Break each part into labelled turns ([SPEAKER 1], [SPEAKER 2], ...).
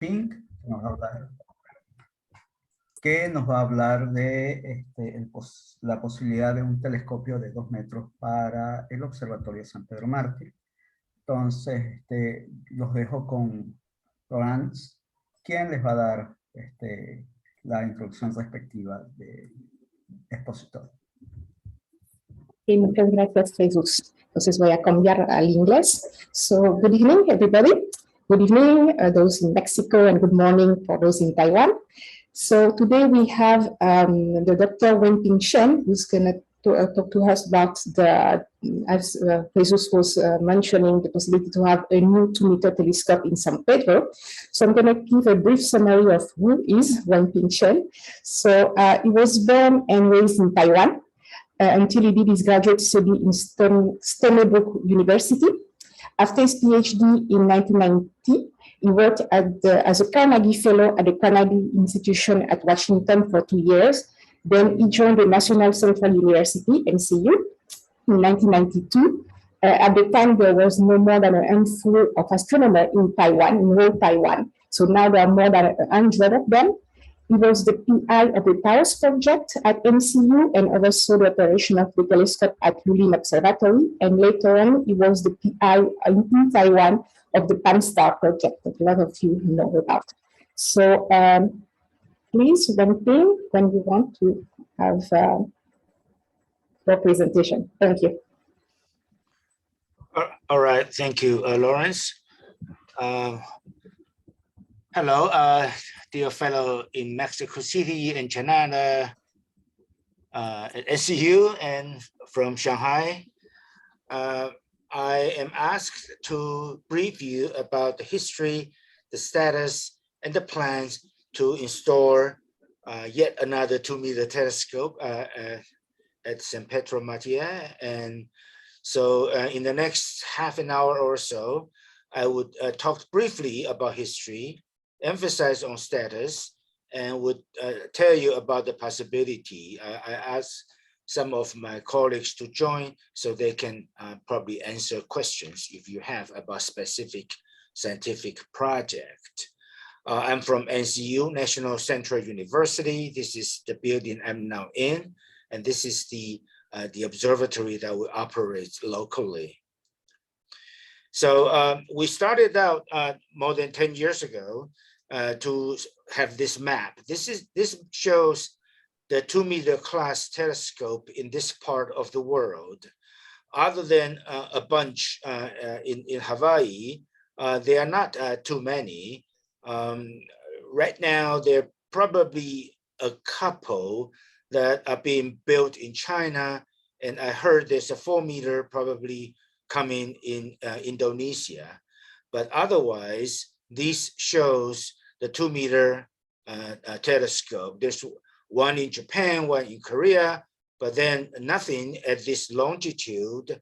[SPEAKER 1] Wen-Ping, que nos va a hablar de la posibilidad de un telescopio de 2 metros para el Observatorio de San Pedro Mártir. Entonces, los dejo con Laurence, quien les va a dar la introducción respectiva de Expositor.
[SPEAKER 2] Okay, muchas gracias, Jesús. Entonces voy a cambiar al inglés. So, good evening, everybody. Good evening, those in Mexico, and good morning for those in Taiwan. So today we have the Dr. Wen-Ping Chen, who's going to talk to us about the, as Jesus was mentioning, the possibility to have a new 2-meter telescope in San Pedro. So I'm going to give a brief summary of who is Wen-Ping Chen. So he was born and raised in Taiwan until he did his graduate study in Stony Brook University. After his PhD in 1990, he worked as a Carnegie Fellow at the Carnegie Institution at Washington for 2 years. Then he joined the National Central University, NCU, in 1992. At the time, there was no more than a handful of astronomers in Taiwan, in whole Taiwan. So now there are more than 100 of them. He was the PI of the TAOS project at NCU and oversaw the operation of the telescope at UNAM Observatory. And later on, he was the PI in Taiwan of the Pan-STAR project that a lot of you know about. So please, Wen-Ping, when you want to have your presentation. Thank you.
[SPEAKER 3] All right, thank you, Lawrence. Hello, dear fellow in Mexico City, Ensenada, at NCU, and from Shanghai. I am asked to brief you about the history, the status, and the plans to install yet another 2-meter telescope at San Pedro Martír. And so in the next half an hour or so, I would talk briefly about history, emphasize on status, and would tell you about the possibility. I asked some of my colleagues to join so they can probably answer questions if you have about specific scientific project. I'm from NCU, National Central University. This is the building I'm now in, and this is the observatory that we operate locally. So we started out more than 10 years ago to have this map. This shows the 2-meter class telescope in this part of the world. Other than a bunch in Hawaii, there are not too many. Right now, there are probably a couple that are being built in China, and I heard there's a 4-meter probably coming in Indonesia. But otherwise, this shows the 2-meter telescope. There's one in Japan, one in Korea, but then nothing at this longitude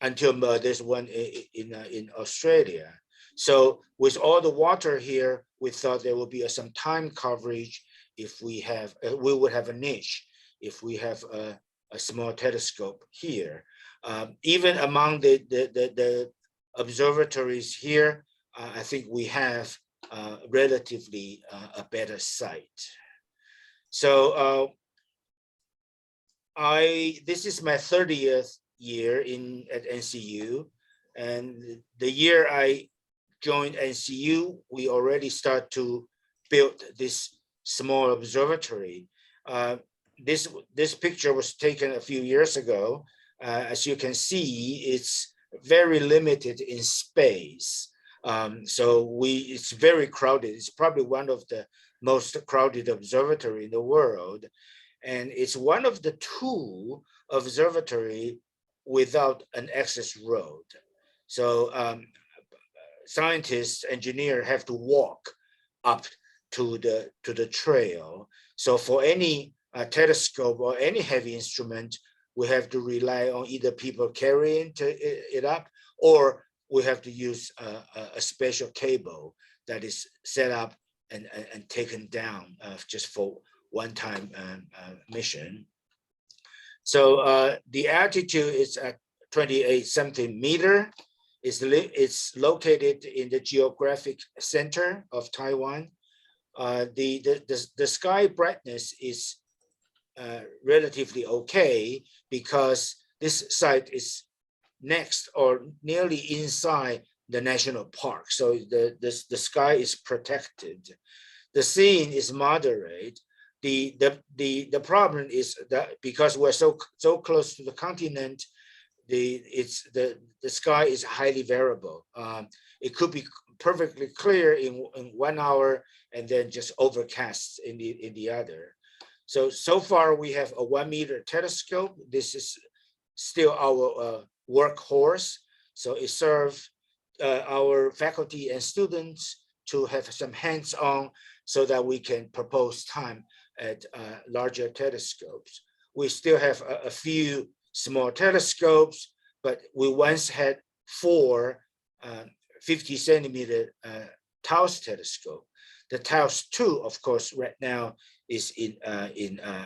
[SPEAKER 3] until there's one in Australia. So with all the water here, we thought there will be some time coverage if we have, we would have a niche if we have a small telescope here. Even among the observatories here, I think we have relatively a better site. So this is my 30th year at NCU, and the year I joined NCU, we already start to build this small observatory. This picture was taken a few years ago. As you can see, it's very limited in space. So it's very crowded. It's probably one of the most crowded observatory in the world. And it's one of the 2 observatory without an access road. So scientists, engineers have to walk up to the trail. So for any telescope or any heavy instrument, we have to rely on either people carrying it up, or we have to use a special cable that is set up and taken down just for one-time mission. So the altitude is at 28-something meter, It's located in the geographic center of Taiwan. The sky brightness is relatively okay because this site is next or nearly inside the national park. So the sky is protected. The scene is moderate. The problem is that because we're so close to the continent, the sky is highly variable. It could be perfectly clear in 1 hour and then just overcast in the other. So far we have a 1 meter telescope. This is still our workhorse. So it serves our faculty and students to have some hands-on so that we can propose time at larger telescopes. We still have a few small telescopes, but we once had 4 50 centimeter Taos telescope. The Taos 2, of course, right now is in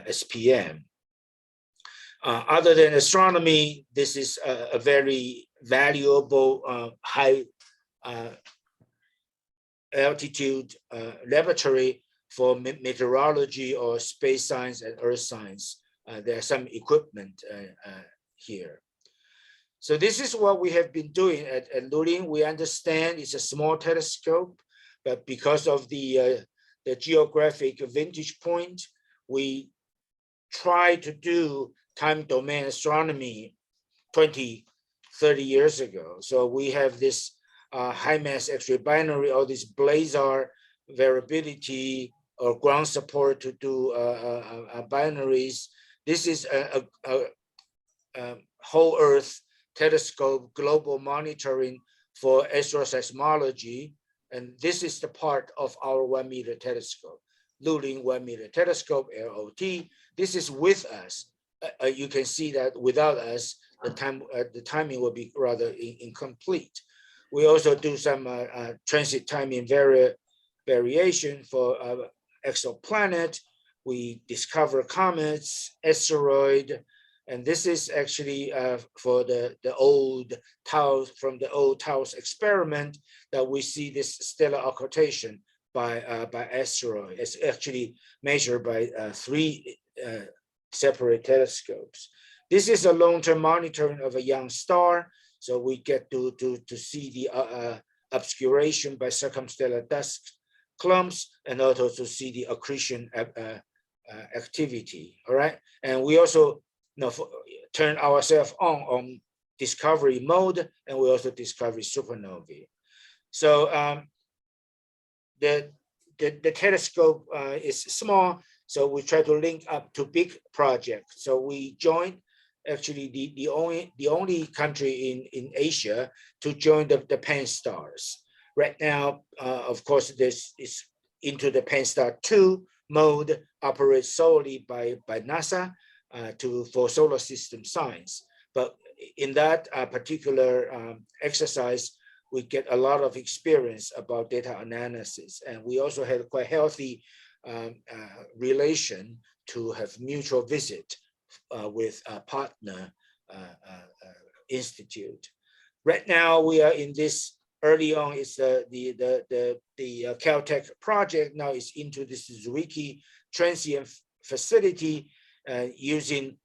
[SPEAKER 3] SPM. Other than astronomy, this is a very valuable high altitude laboratory for meteorology or space science and earth science. There are some equipment here. So this is what we have been doing at Luling. We understand it's a small telescope, but because of the geographic vantage point, we try to do time domain astronomy 20, 30 years ago. So we have this high mass X-ray binary, all this blazar variability or ground support to do binaries. This is a whole Earth telescope global monitoring for astroseismology. And this is the part of our 1 meter telescope, Luling 1 meter telescope, LOT. This is with us. You can see that without us, the timing will be rather incomplete. We also do some transit timing variation for exoplanet. We discover comets, asteroid, and this is actually for the old Taos, from the old Taos experiment, that we see this stellar occultation by asteroid. It's actually measured by 3 separate telescopes. This is a long-term monitoring of a young star, so we get to see the obscuration by circumstellar dust clumps and also to see the accretion activity. All right, and we also turn ourselves on discovery mode, and we also discover supernovae. So the telescope is small, so we try to link up to big projects. So we joined actually the only country in Asia to join the Pan-STARRS. Right now, of course, this is into the Pan-STAR 2 mode, operates solely by NASA for solar system science. But in that particular exercise, we get a lot of experience about data analysis. And we also had quite healthy relation to have mutual visit with a partner institute. Right now, we are in this. Early on, is the Caltech project. Now is into this Zwicky transient facility using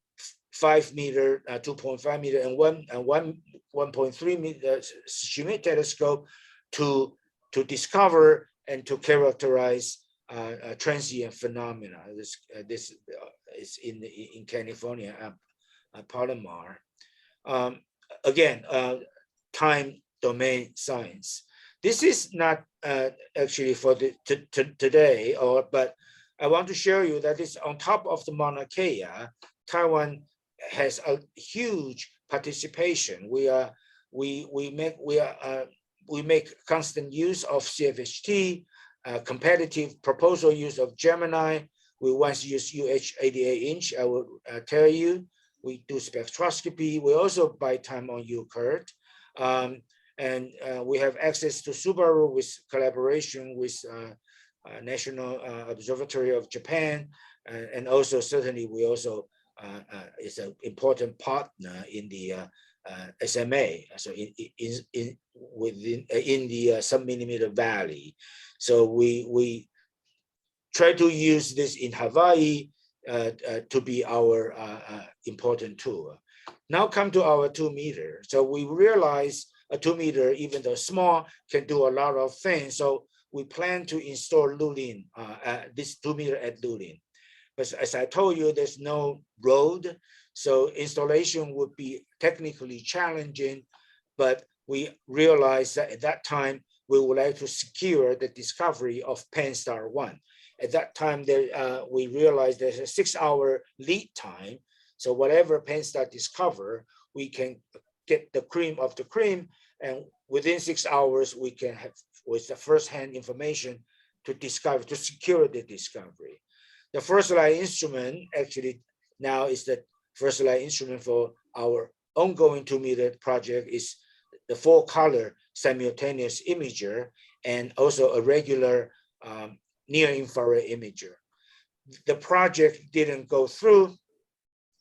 [SPEAKER 3] 5 meter, 2.5 meter, and 1.3 meter Schmidt telescope to discover and to characterize transient phenomena. This is in California, Palomar. Again, time domain science. This is not actually for today, but I want to show you that it's on top of the Mauna Kea. Taiwan has a huge participation. We make constant use of CFHT, competitive proposal use of Gemini. We once used UH88-inch. I will tell you. We do spectroscopy. We also buy time on UCURT. And we have access to Subaru with collaboration with National Observatory of Japan. And also certainly we also is an important partner in the SMA, so in the sub-millimeter valley. So we try to use this in Hawaii to be our important tool. Now come to our 2 meter. So we realize a 2 meter, even though small, can do a lot of things. So we plan to install Lulin, this 2 meter at Lulin. But as I told you, there's no road. So installation would be technically challenging, but we realized that at that time, we would like to secure the discovery of Pan-STAR 1. At that time, we realized there's a 6-hour lead time. So whatever Pan-STAR discover, we can get the cream of the cream, and within 6 hours, we can have with the first-hand information to discover, to secure the discovery. The first line instrument actually now is the first line instrument for our ongoing 2 meter project is the 4-color simultaneous imager and also a regular near-infrared imager. The project didn't go through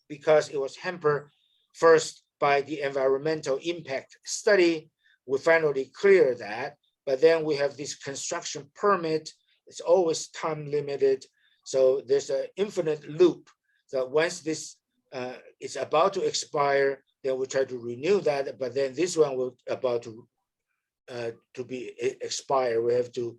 [SPEAKER 3] because it was hampered first by the environmental impact study. We finally cleared that, but then we have this construction permit. It's always time limited. So there's an infinite loop. So once this is about to expire, then we try to renew that. But then this one will about to be expired. We have to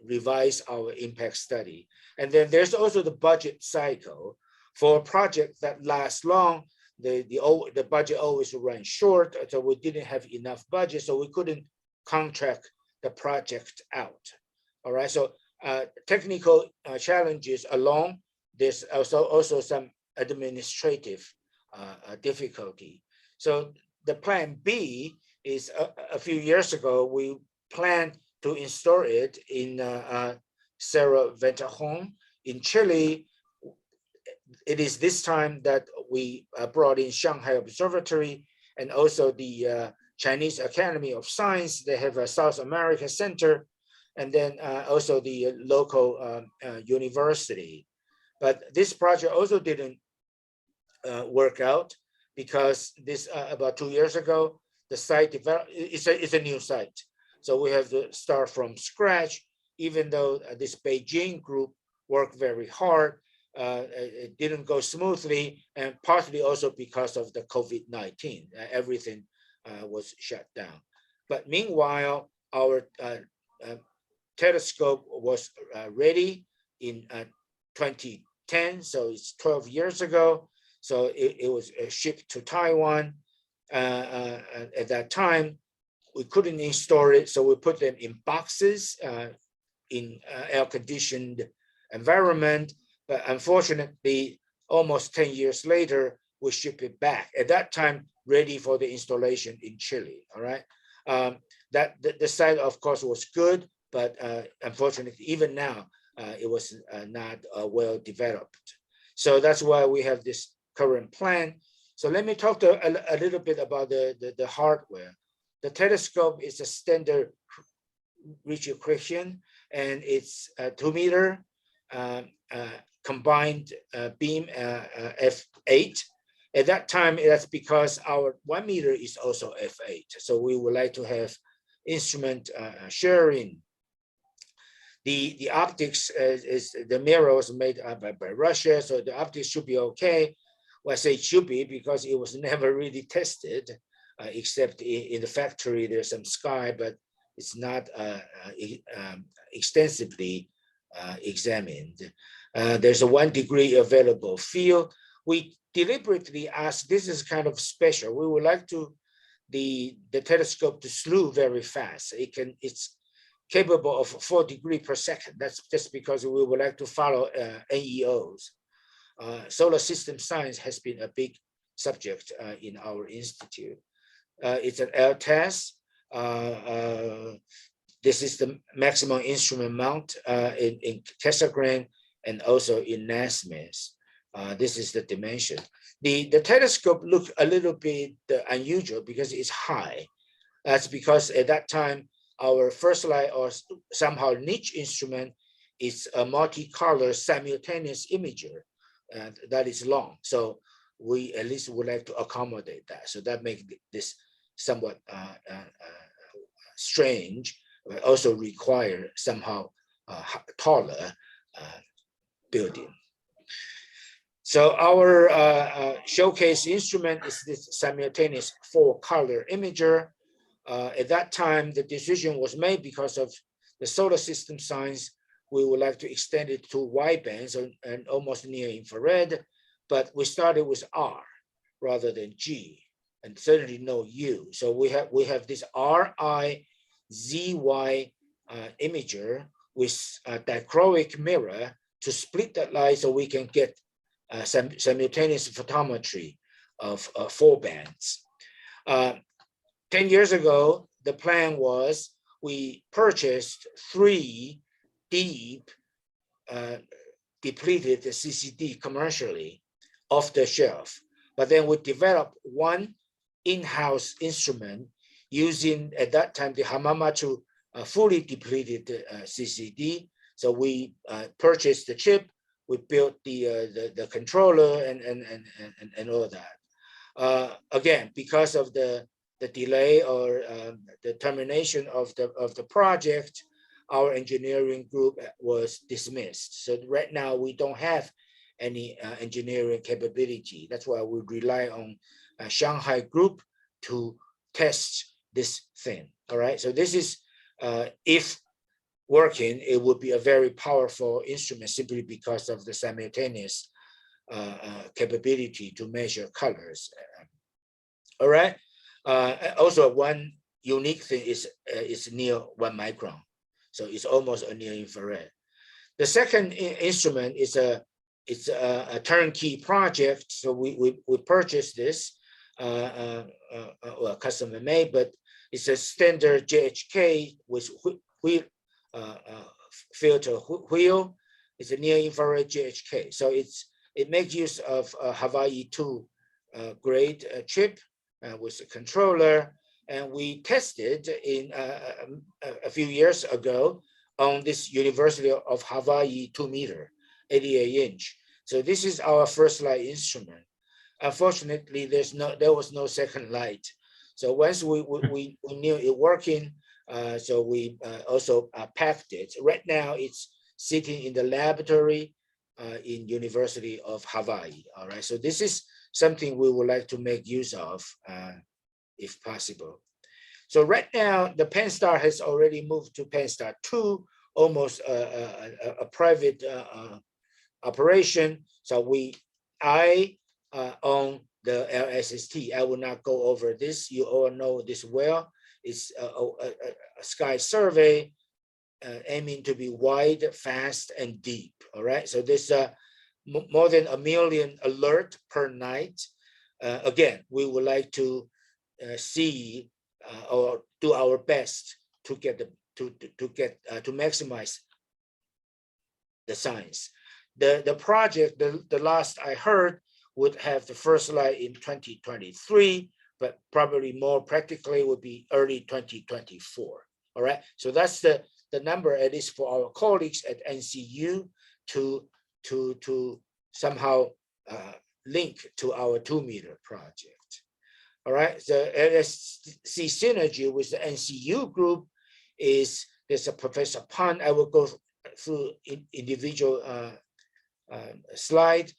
[SPEAKER 3] revise our impact study. And then there's also the budget cycle. For a project that lasts long, the budget always runs short. So we didn't have enough budget, so we couldn't contract the project out. All right. So technical challenges alone. There's also some administrative difficulty. So the plan B is a few years ago, we planned to install it in Cerro Ventajón in Chile. It is this time that we brought in Shanghai Observatory and also the Chinese Academy of Science. They have a South America Center, and then also the local university. But this project also didn't work out because this about 2 years ago, the site developed, it's a new site. So we have to start from scratch, even though this Beijing group worked very hard. It didn't go smoothly, and partly also because of the COVID-19. Everything was shut down. But meanwhile, our telescope was ready in 2010, so it's 12 years ago. So it was shipped to Taiwan. At that time, we couldn't install it, so we put them in boxes in air-conditioned environment. But unfortunately, almost 10 years later, we ship it back. At that time, ready for the installation in Chile. All right, the site, of course, was good, but unfortunately, even now, it was not well developed. So that's why we have this current plan. So let me talk a little bit about the hardware. The telescope is a standard Ritchie-Christian, and it's 2 meter combined beam f8. At that time, that's because our 1 meter is also f8. So we would like to have instrument sharing. The optics is the mirror was made by Russia, so the optics should be okay. Well, I say it should be because it was never really tested, except in the factory. There's some sky, but it's not extensively examined. There's a 1 degree available field. We deliberately asked, this is kind of special. We would like to the telescope to slew very fast. It's capable of 4 degrees per second. That's just because we would like to follow NEOs. Solar system science has been a big subject in our institute. It's an L test. This is the maximum instrument mount in Casagram and also in Nasmith. This is the dimension. The telescope looked a little bit unusual because it's high. That's because at that time, our first light or somehow niche instrument is a multicolor simultaneous imager that is long. So we at least would like to accommodate that. So that makes this somewhat strange, but also require somehow taller building. So our showcase instrument is this simultaneous 4-color imager. At that time, the decision was made because of the solar system science. We would like to extend it to wide bands and almost near infrared, but we started with R rather than G, and certainly no U. So we have this RIZY imager with a dichroic mirror to split that light so we can get simultaneous photometry of 4 bands. 10 years ago, the plan was we purchased 3 deep depleted CCD commercially off the shelf, but then we developed one in-house instrument using, at that time, the Hamamatsu fully depleted CCD. So we purchased the chip, we built the controller and all that. Again, because of the delay or the termination of the project, our engineering group was dismissed. So right now we don't have any engineering capability. That's why we rely on a Shanghai group to test this thing. All right. So this is, if working, it would be a very powerful instrument simply because of the simultaneous capability to measure colors. All right. Also, one unique thing is it's near 1 micron, so it's almost a near infrared. The second instrument is a turnkey project. So we purchased this, well, custom made, but it's a standard JHK with filter wheel. It's a near infrared JHK. So it makes use of a Hawaii 2 grade chip with a controller, and we tested in a few years ago on this University of Hawaii 2 meter, 88-inch. So this is our first light instrument. Unfortunately, there was no second light. So once we knew it working, so we also packed it. Right now, it's sitting in the laboratory in University of Hawaii. All right. So this is something we would like to make use of, if possible. So right now, the Penstar has already moved to Penstar 2, almost a private operation. So I own the LSST. I will not go over this. You all know this well. It's a sky survey aiming to be wide, fast, and deep. All right. So there's more than 1 million alert per night. Again, we would like to see or do our best to get to maximize the science. The project, the last I heard, would have the first light in 2023, but probably more practically would be early 2024. All right. So that's the number, at least for our colleagues at NCU, to somehow link to our 2 meter project. All right. The LSC synergy with the NCU group is there's a Professor Pan. I will go through individual slide.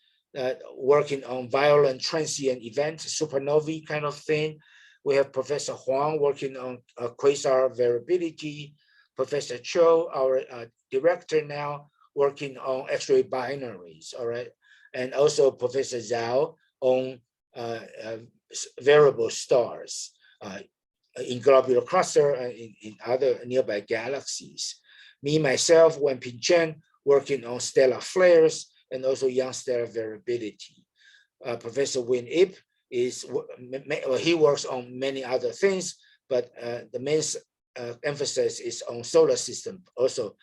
[SPEAKER 3] Working on violent transient events, supernovae kind of thing. We have Professor Huang working on quasar variability. Professor Cho, our director now, working on X-ray binaries, all right? And also Professor Zhao on variable stars in globular cluster and in other nearby galaxies. Me, myself, Wen-Ping Chen, working on stellar flares and also young stellar variability. Professor Win Ip he works on many other things, but the main emphasis is on solar system, also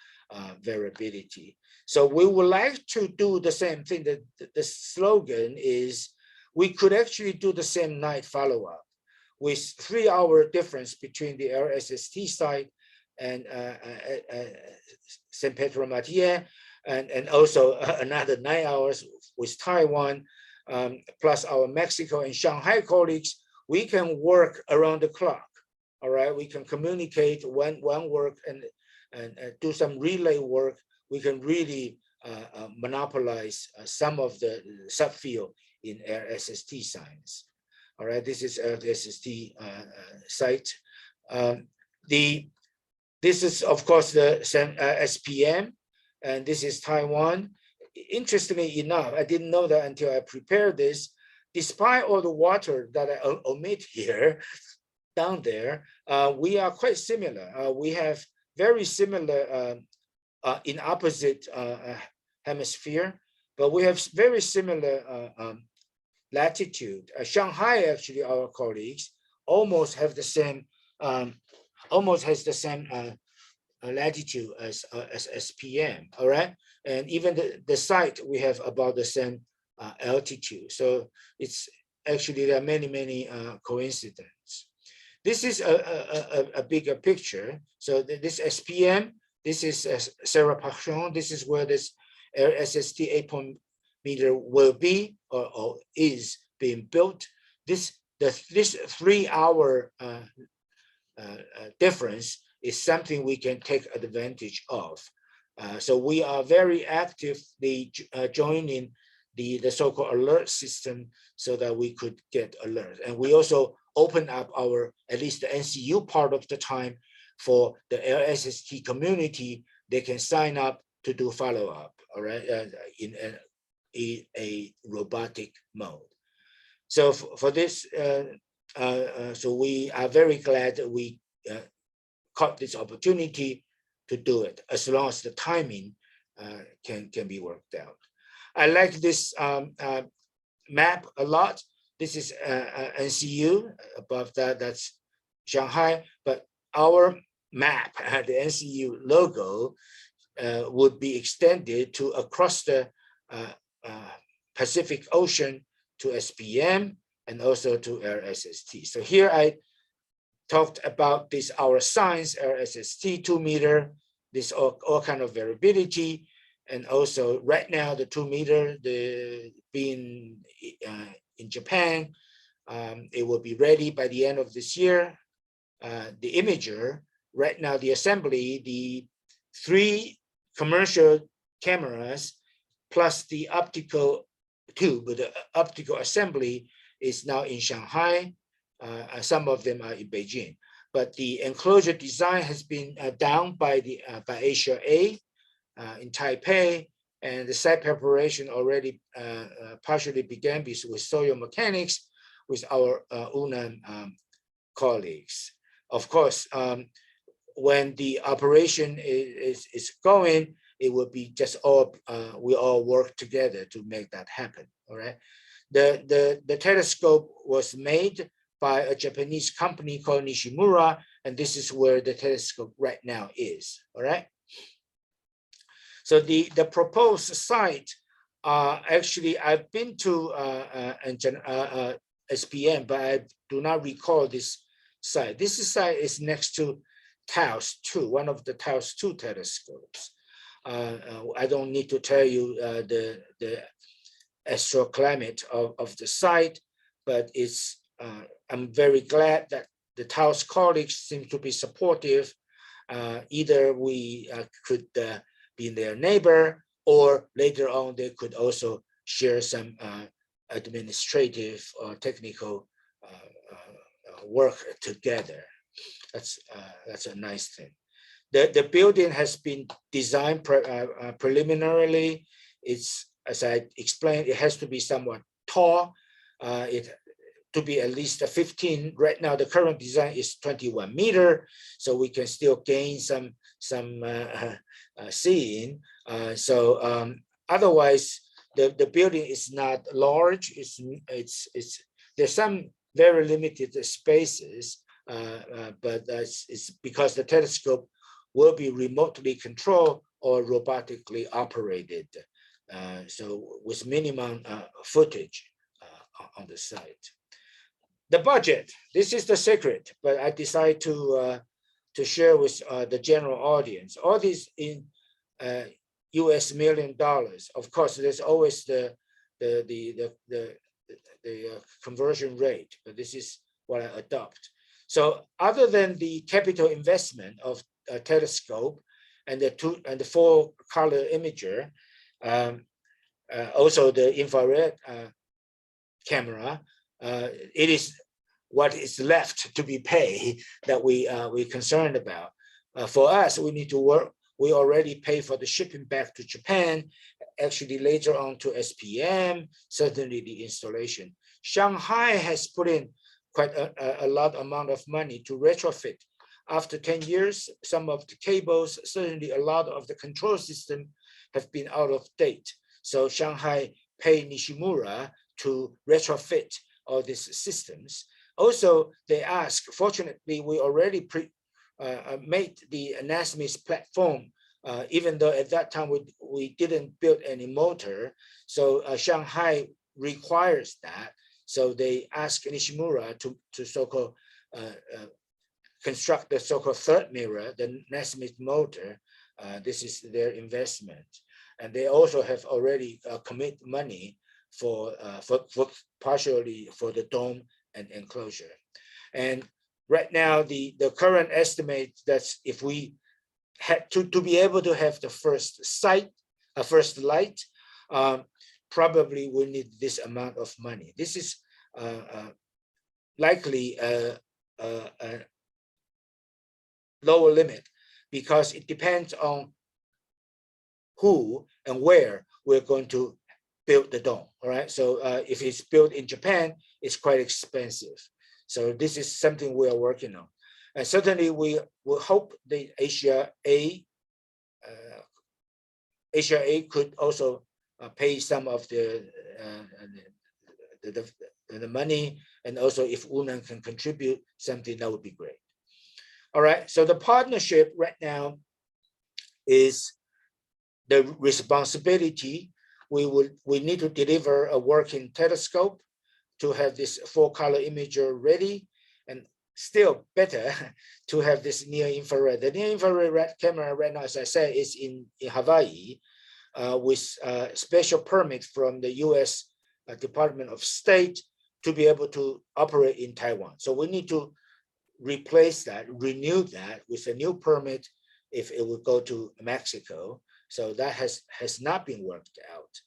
[SPEAKER 3] variability. So we would like to do the same thing. The slogan is, we could actually do the same night follow-up with 3-hour difference between the LSST site and St. Pedro Martír, and also another 9 hours with Taiwan. plus our Mexico and Shanghai colleagues, we can work around the clock. All right, we can communicate when work and do some relay work. We can really monopolize some of the subfield in air SST science. All right, this is Earth SST site. This is, of course, the SPM, and this is Taiwan. Interestingly enough, I didn't know that until I prepared this. Despite all the water that I omit here, down there, we are quite similar. We have very similar in opposite hemisphere, but we have very similar latitude. Shanghai, actually, our colleagues almost have the same, almost has the same latitude as SPM. All right, and even the site we have about the same altitude. So it's actually there are many coincidences. This is a bigger picture. So this SPM, this is Serapachon. This is where this SST 8-meter will be or is being built. This 3-hour difference is something we can take advantage of. So we are very actively joining the so-called alert system so that we could get alert. And we also open up our, at least the NCU part of the time, for the LSST community. They can sign up to do follow-up, all right, in a robotic mode. So for this, so we are very glad that we caught this opportunity to do it, as long as the timing can be worked out. I like this map a lot. This is NCU. Above that, that's Shanghai. But our map, the NCU logo, would be extended to across the Pacific Ocean to SPM and also to RSST. So here I talked about this, our science, RSST 2-meter, this all kind of variability. And also right now, the 2-meter, being in Japan, it will be ready by the end of this year. The imager, right now, the assembly, the 3 commercial cameras plus the optical tube, the optical assembly is now in Shanghai. Some of them are in Beijing, but the enclosure design has been done by ASIAA in Taipei, and the site preparation already partially began with soil mechanics with our UNAM colleagues. Of course, when the operation is going, it will be just all, we all work together to make that happen, all right? The telescope was made by a Japanese company called Nishimura, and this is where the telescope right now is, all right? So the proposed site, actually, I've been to SPM, but I do not recall this site. This site is next to TAOS 2, one of the TAOS 2 telescopes. I don't need to tell you the astroclimate of the site, but it's I'm very glad that the TAOS colleagues seem to be supportive. Either we could be their neighbor, or later on they could also share some administrative or technical work together. That's a nice thing. The building has been designed preliminarily. It's, as I explained, it has to be somewhat tall. To be at least 15. Right now, the current design is 21 meter, so we can still gain some seeing. Otherwise, the building is not large. There's some very limited spaces, but it's because the telescope will be remotely controlled or robotically operated, so with minimum footage on the site. The budget, this is the secret, but I decided to share with the general audience. All these in US $1 million. Of course, there's always the conversion rate, but this is what I adopt. So other than the capital investment of a telescope and the 4-color imager, also the infrared camera, it is what is left to be paid that we're concerned about. For us, we need to work. We already pay for the shipping back to Japan, actually later on to SPM, certainly the installation. Shanghai has put in quite a lot amount of money to retrofit. After 10 years, some of the cables, certainly a lot of the control system have been out of date. So Shanghai paid Nishimura to retrofit all these systems. Also, they ask, fortunately, we already made the NASMIS platform, even though at that time we didn't build any motor. So Shanghai requires that. So they ask Nishimura to so-called construct the so-called third mirror, the NASMIS motor. This is their investment. And they also have already commit money for partially for the dome and enclosure. And right now, the current estimate that's if we had to be able to have the first light, probably we need this amount of money. This is likely a lower limit because it depends on who and where we're going to build the dome. All right. So if it's built in Japan, it's quite expensive. So this is something we are working on. And certainly we will hope the ASIAA could also pay some of the money, and also if UNAM can contribute something, that would be great. All right, so the partnership right now is the responsibility. We need to deliver a working telescope to have this 4-color imager ready, and still better to have this near-infrared. The near-infrared camera right now, as I said, is in Hawaii with a special permit from the US Department of State to be able to operate in Taiwan. So we need to replace that, renew that with a new permit if it would go to Mexico. So that has not been worked out.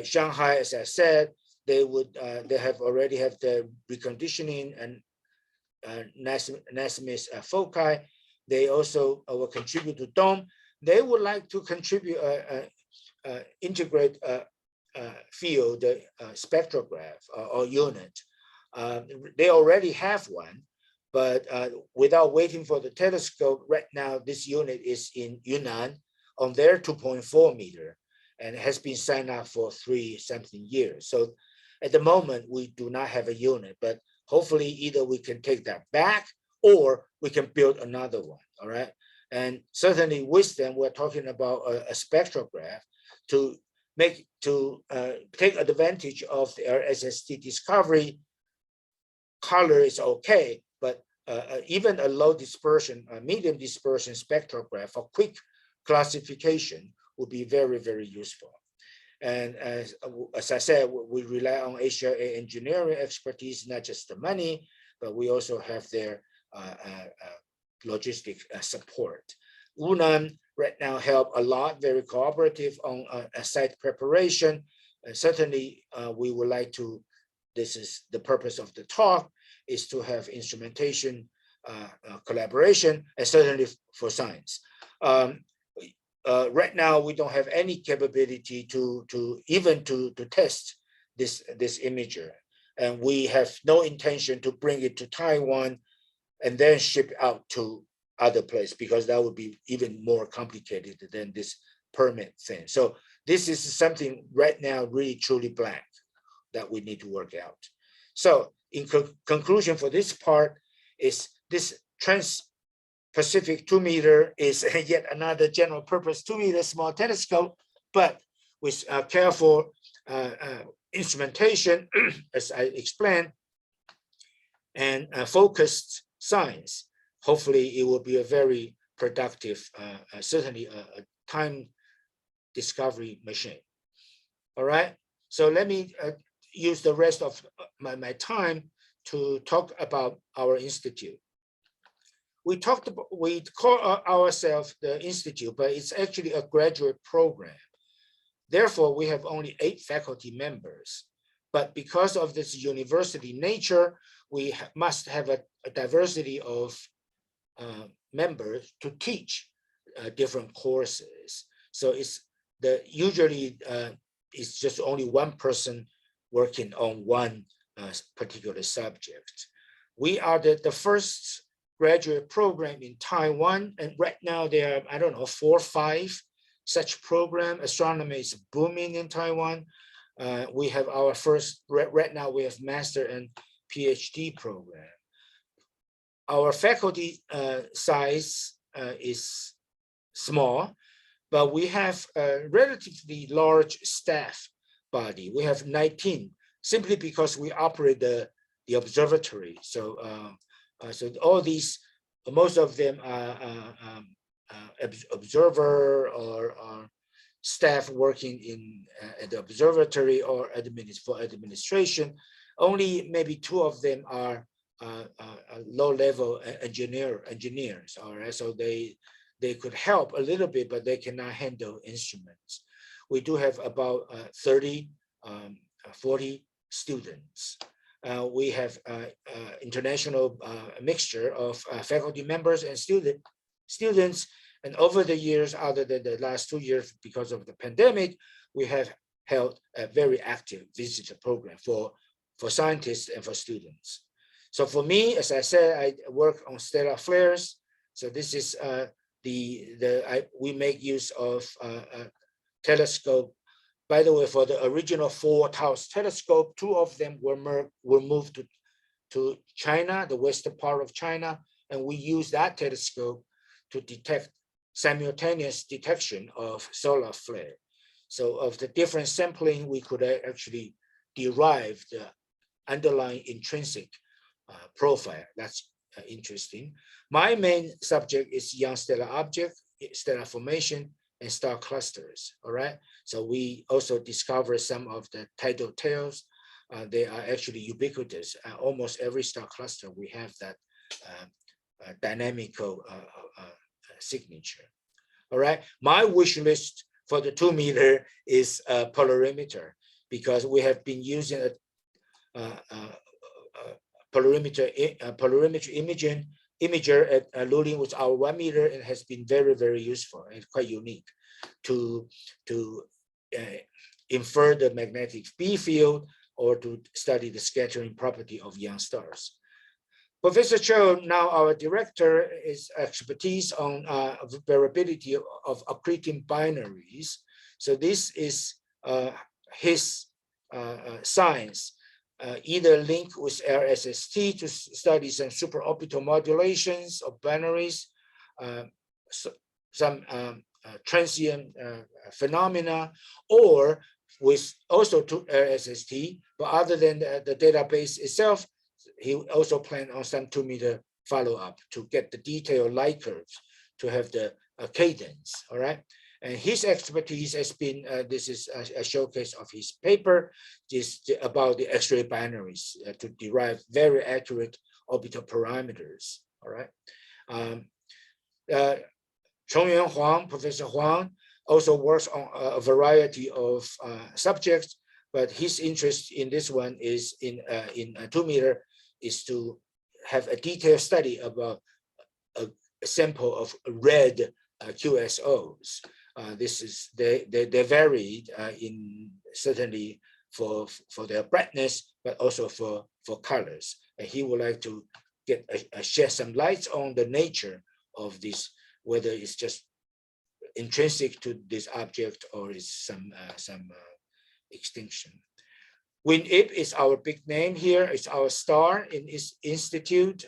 [SPEAKER 3] Shanghai, as I said, they have already have the reconditioning and NASMIS foci. They also will contribute to dome. They would like to contribute, integrate field spectrograph or unit. They already have one, but without waiting for the telescope, right now this unit is in Yunnan on their 2.4 meter and has been signed up for 3-something years. So at the moment, we do not have a unit, but hopefully either we can take that back or we can build another one, all right? And certainly with them, we're talking about a spectrograph to take advantage of their SST discovery. Color is okay, but even a low dispersion, medium dispersion spectrograph for quick classification would be very, very useful. And as I said, we rely on ASIAA engineering expertise, not just the money, but we also have their logistic support. UNAM right now help a lot, very cooperative on a site preparation. And certainly we would like to, this is the purpose of the talk, is to have instrumentation collaboration, and certainly for science. Right now, we don't have any capability to test this imager, and we have no intention to bring it to Taiwan and then ship out to other places, because that would be even more complicated than this permit thing. So this is something right now really truly blank that we need to work out. So in conclusion for this part is this Trans-Pacific 2-meter is yet another general purpose 2-meter small telescope, but with careful instrumentation, as I explained, and focused science. Hopefully it will be a very productive, certainly a time discovery machine. All right. So let me use the rest of my time to talk about our institute. We call ourselves the institute, but it's actually a graduate program. Therefore, we have only 8 faculty members. But because of this university nature, we must have a diversity of members to teach different courses. So usually it's just only one person working on one particular subject. We are the first graduate program in Taiwan, and right now there are, I don't know, 4 or 5 such program. Astronomy is booming in Taiwan. We have our first, right now we have master and PhD program. Our faculty size is small, but we have a relatively large staff body. We have 19, simply because we operate the observatory. So all these, most of them are observer or staff working in at the observatory or for administration. Only maybe 2 of them are low-level engineers. All right, so they could help a little bit, but they cannot handle instruments. We do have about 40 students. We have international mixture of faculty members and students. And over the years, other than the last 2 years, because of the pandemic, we have held a very active visitor program for scientists and for students. So for me, as I said, I work on stellar flares. So this is we make use of telescope. By the way, for the original 4 Taos telescope, 2 of them were moved to China, the western part of China, and we use that telescope to detect simultaneous detection of solar flare. So of the different sampling, we could actually derive the underlying intrinsic profile. That's interesting. My main subject is young stellar object, stellar formation, and star clusters. All right. So we also discover some of the tidal tails. They are actually ubiquitous. Almost every star cluster, we have that dynamical signature. All right. My wish list for the 2 meter is a polarimeter, because we have been using a polarimeter imager at Lulin with our 1 meter, and has been very, very useful and quite unique to infer the magnetic B field or to study the scattering property of young stars. Professor Cho, now our director, is expertise on variability of accreting binaries. So this is his science. Either link with RSST to study some superorbital modulations of binaries, some transient phenomena, or with also to RSST, but other than the database itself, he also planned on some 2 meter follow-up to get the detailed light curves to have the cadence, all right? And his expertise has been, this is a showcase of his paper, just about the X-ray binaries to derive very accurate orbital parameters, all right? Chongyuan Huang, Professor Huang, also works on a variety of subjects, but his interest in this one is in a 2 meter is to have a detailed study about a sample of red QSOs. This is they varied in certainly for their brightness, but also for colors. And he would like to get shed some lights on the nature of this, whether it's just intrinsic to this object or is some extinction. Wen-Ip is our big name here. It's our star in his institute.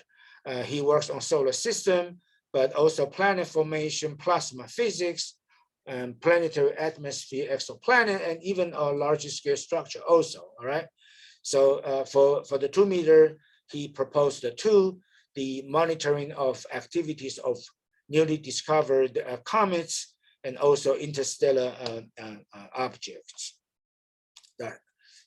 [SPEAKER 3] He works on solar system, but also planet formation, plasma physics, and planetary atmosphere, exoplanet, and even a larger scale structure also, all right? So for the 2 meter, he proposed the monitoring of activities of newly discovered comets and also interstellar objects.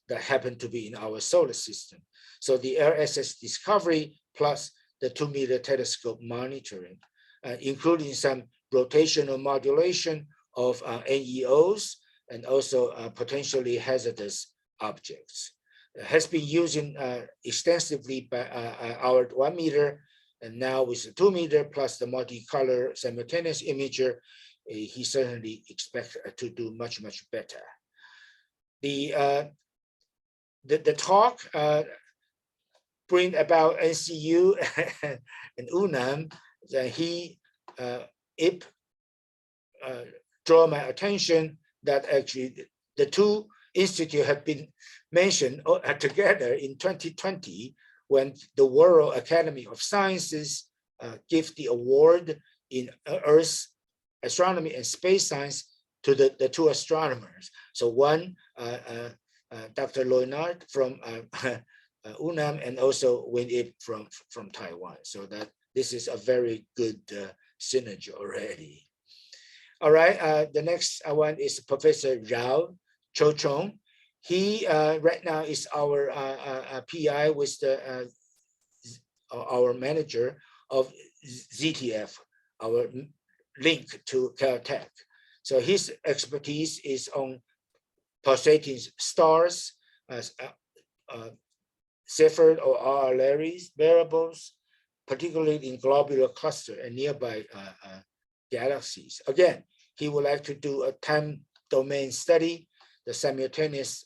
[SPEAKER 3] that happen to be in our solar system. So the LSS discovery plus the 2-meter telescope monitoring, including some rotational modulation of NEOs and also potentially hazardous objects. Has been used extensively by our 1-meter, and now with the 2-meter plus the multicolor simultaneous imager, he certainly expects to do much, much better. The talk bring about NCU and UNAM. He draw my attention that actually the two institutes have been mentioned together in 2020 when the World Academy of Sciences gave the award in Earth astronomy and space science to the two astronomers. So one, Dr. Leonard from UNAM, and also Wen-Ping from Taiwan. So that this is a very good synergy already. All right, the next one is Professor Zhao Chou-Chong. He right now is our PI with our manager of ZTF, our link to Caltech. So his expertise is on pulsating stars, Cepheid or RLA variables, particularly in globular cluster and nearby galaxies. Again, he would like to do a time domain study, the simultaneous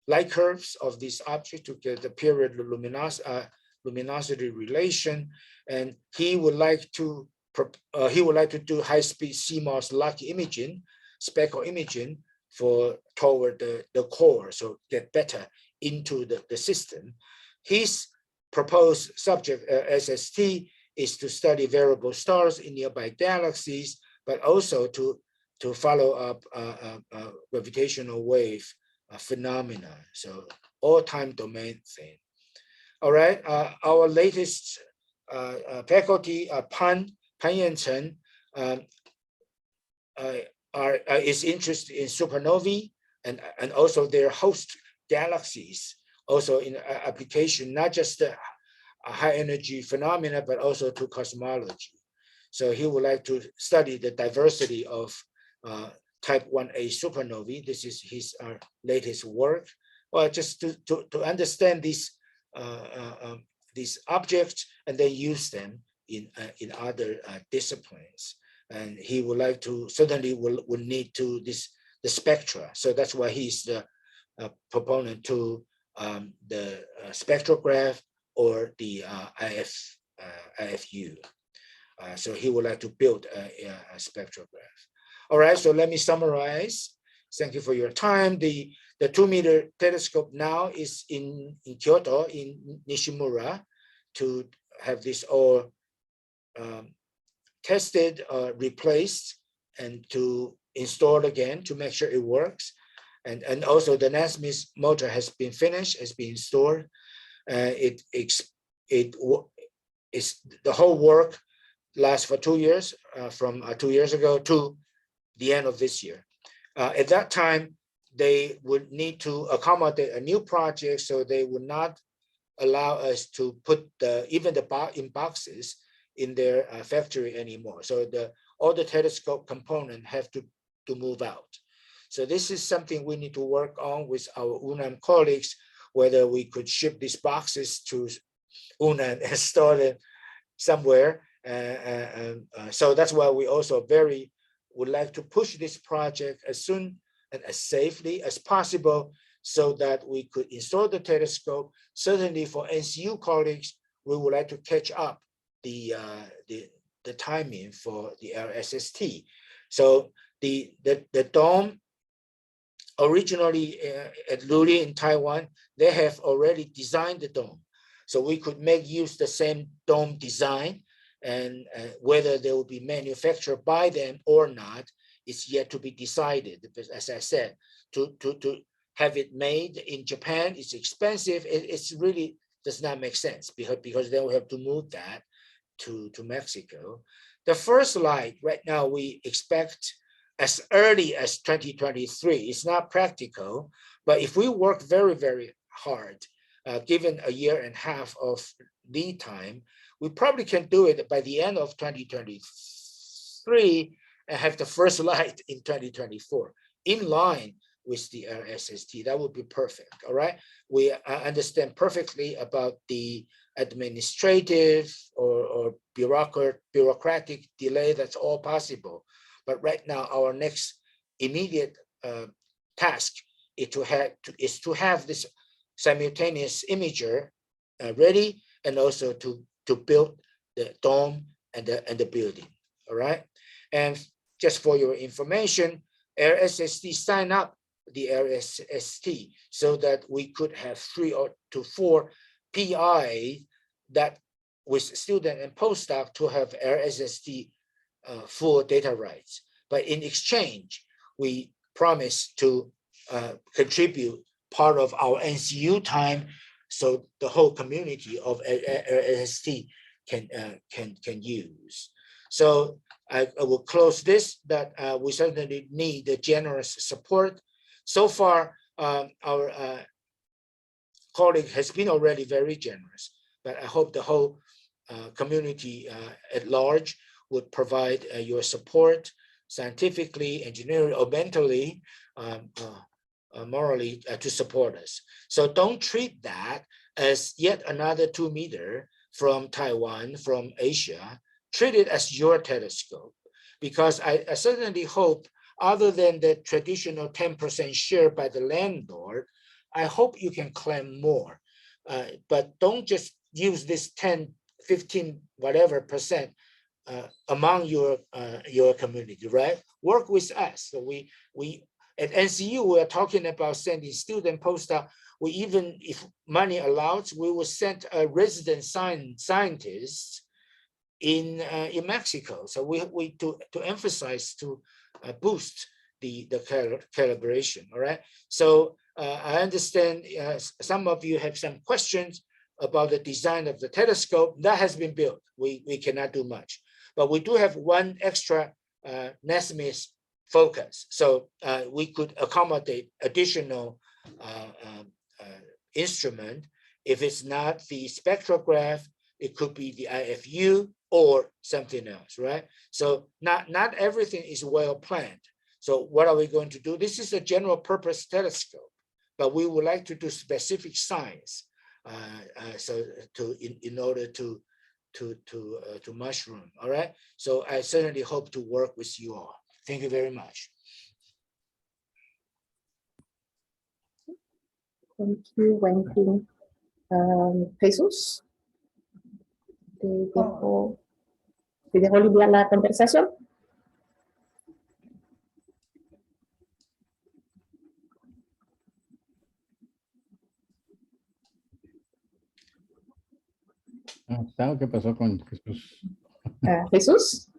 [SPEAKER 3] light curves of these objects to get the period luminosity relation, and he would like to do high-speed CMOS Lucky imaging, spectral imaging toward the core, so get better into the system. His proposed subject SST is to study variable stars in nearby galaxies, but also to follow up gravitational wave phenomena. So all time domain thing. All right, our latest faculty, Pan and Chen, is interested in supernovae and also their host galaxies, also in application, not just the high energy phenomena, but also to cosmology. So he would like to study the diversity of type 1a supernovae. This is his latest work. Well, just to understand these objects and then use them in other disciplines. And he would like to, certainly will need to the spectra. So that's why he's the proponent to the spectrograph or the IFU. So he would like to build a spectrograph. All right, so let me summarize. Thank you for your time. The 2-meter telescope now is in Kyoto, in Nishimura, to have this all tested, replaced, and to install again to make sure it works. And also the Nasmith motor has been finished, has been installed. The whole work lasts for 2 years, from 2 years ago to the end of this year. At that time, they would need to accommodate a new project, so they would not allow us to put even in boxes in their factory anymore. So all the telescope components have to move out. So this is something we need to work on with our UNAM colleagues, whether we could ship these boxes to UNAM and store them somewhere. So that's why we also would like to push this project as soon and as safely as possible so that we could install the telescope. Certainly for NCU colleagues, we would like to catch up the timing for the LSST. So the dome, originally at Luli in Taiwan, they have already designed the dome. So we could make use the same dome design, and whether they will be manufactured by them or not is yet to be decided. Because as I said, to have it made in Japan is expensive. It's really does not make sense because then we have to move that to Mexico. The first light right now we expect as early as 2023. It's not practical, but if we work very, very hard, given a year and a half of lead time, we probably can do it by the end of 2023 and have the first light in 2024, in line with the LSST. That would be perfect, all right? We understand perfectly about the administrative or bureaucratic delay. That's all possible. But right now, our next immediate task is to have this simultaneous imager ready, and also to build the dome and the building, all right? And just for your information, LSST signed up the LSST so that we could have 3 to 4 PI that with student and postdoc to have LSST full data rights. But in exchange, we promise to contribute part of our NCU time, so the whole community of LSST can use. So I will close this, that we certainly need the generous support. So far, our colleague has been already very generous, but I hope the whole community at large would provide your support scientifically, engineering, or mentally, morally, to support us. So don't treat that as yet another 2 meter from Taiwan, from Asia. Treat it as your telescope, because I certainly hope, other than the traditional 10% share by the landlord, I hope you can claim more. But don't just use this 10, 15, whatever percent among your community, right? Work with us. So we at NCU, we are talking about sending student postdoc. We even, if money allows, we will send a resident scientist in Mexico. So we to emphasize, to boost the calibration. All right. So I understand some of you have some questions about the design of the telescope. That has been built. We cannot do much, but we do have one extra Nesmith focus. So we could accommodate additional instrument. If it's not the spectrograph, it could be the IFU or something else, right? So not everything is well planned. So what are we going to do? This is a general purpose telescope, but we would like to do specific science, so in order to mushroom. All right. So I certainly hope to work with you all. Thank you very much.
[SPEAKER 2] Thank you, Wen-Ping. Jesús, te dejo limpiar la conversación.
[SPEAKER 4] ¿Qué pasó con Jesús?
[SPEAKER 2] Jesús?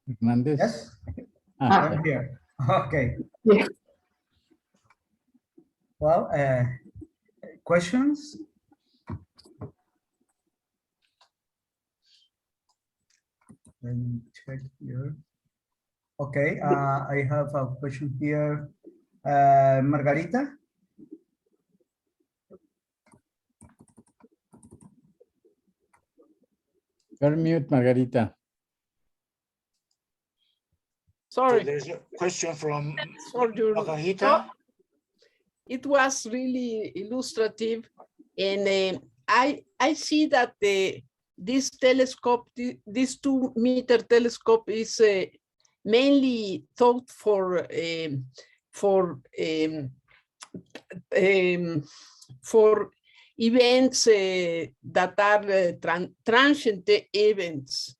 [SPEAKER 4] Hernández.
[SPEAKER 1] Yes,
[SPEAKER 4] Ah,
[SPEAKER 1] I'm here. Okay.
[SPEAKER 2] Yeah.
[SPEAKER 1] Well, questions? Let me check here. Okay, I have a question here. Margarita?
[SPEAKER 4] you're mute, Margarita.
[SPEAKER 3] Sorry. So there's a question from Margarita.
[SPEAKER 5] It was really illustrative, and I see that this telescope, this 2 meter telescope, is mainly thought for events that are transient events,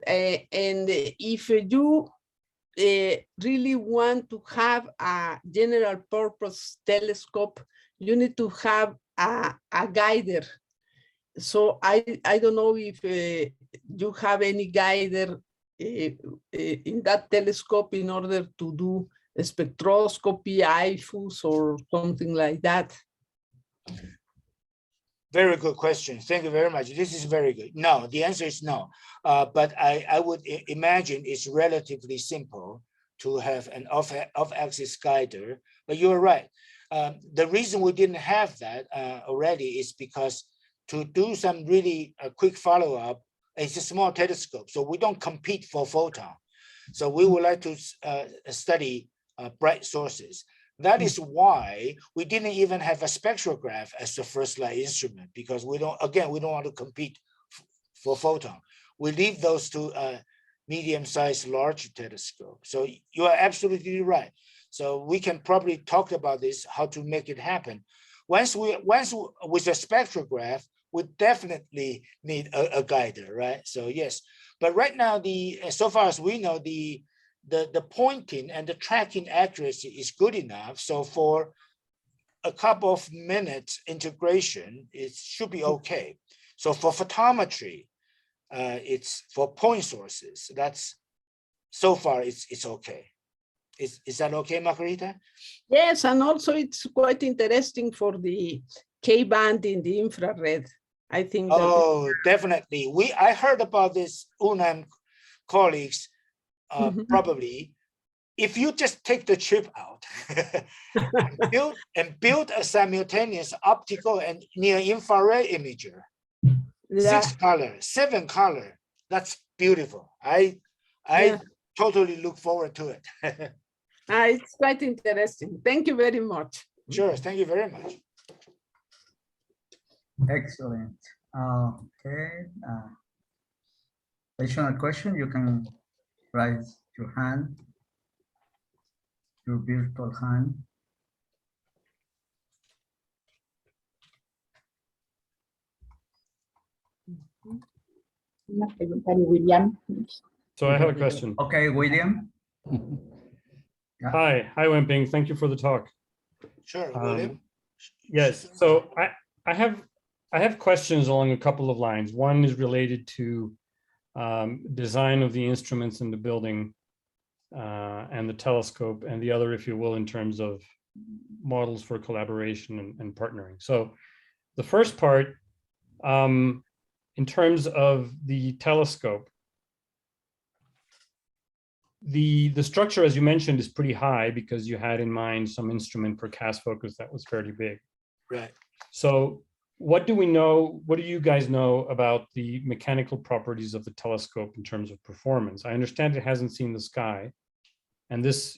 [SPEAKER 5] and if you really want to have a general purpose telescope, you need to have a guider. So I don't know if you have any guider in that telescope in order to do a spectroscopy, IFUs, or something like that.
[SPEAKER 3] Very good question. Thank you very much. This is very good. No, the answer is no. But I would imagine it's relatively simple to have an off-axis guider, but you're right. The reason we didn't have that already is because to do some really quick follow-up, it's a small telescope, so we don't compete for photon. So we would like to study bright sources. That is why we didn't even have a spectrograph as the first light instrument, because we don't want to compete for photon. We leave those to medium-sized large telescope. So you are absolutely right. So we can probably talk about this, how to make it happen. Once with a spectrograph, we definitely need a guider, right? So yes, but right now, so far as we know, the pointing and the tracking accuracy is good enough. So for a couple of minutes integration, it should be okay. So for photometry, it's for point sources. That's so far it's okay. Is that okay, Margarita?
[SPEAKER 5] Yes, and also it's quite interesting for the K-band in the infrared. I think.
[SPEAKER 3] Oh, definitely. I heard about this UNAM colleagues. Probably, if you just take the chip out and build a simultaneous optical and near infrared imager, 6 color, 7 color, that's beautiful. I totally look forward to it.
[SPEAKER 5] It's quite interesting. Thank you very much.
[SPEAKER 3] Sure, thank you very much.
[SPEAKER 1] Excellent. Okay. Additional question, you can raise your hand, your virtual hand.
[SPEAKER 2] William.
[SPEAKER 6] So I have a question.
[SPEAKER 1] Okay, William. Yeah.
[SPEAKER 6] Hi, Wen-Ping. Thank you for the talk.
[SPEAKER 3] Sure, William.
[SPEAKER 6] Yes, so I have questions along a couple of lines. One is related to design of the instruments in the building and the telescope, and the other, if you will, in terms of models for collaboration and partnering. So the first part, in terms of the telescope, the structure, as you mentioned, is pretty high because you had in mind some instrument for cast focus that was fairly big.
[SPEAKER 3] Right.
[SPEAKER 6] So what do we know, what do you guys know about the mechanical properties of the telescope in terms of performance? I understand it hasn't seen the sky, and this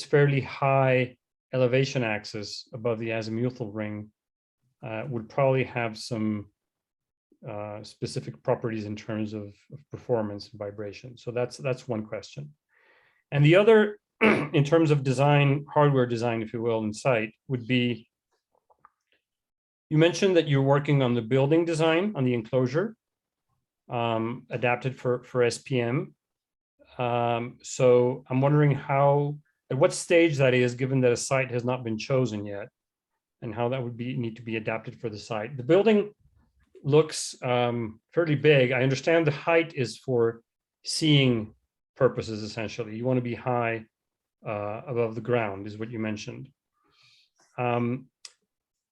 [SPEAKER 6] fairly high elevation axis above the azimuthal ring would probably have some specific properties in terms of performance and vibration. So that's one question. And the other, in terms of design, hardware design, if you will, in site, would be, you mentioned that you're working on the building design on the enclosure, adapted for SPM. So I'm wondering at what stage that is, given that a site has not been chosen yet, and how that would need to be adapted for the site. The building looks fairly big. I understand the height is for seeing purposes, essentially. You want to be high above the ground, is what you mentioned.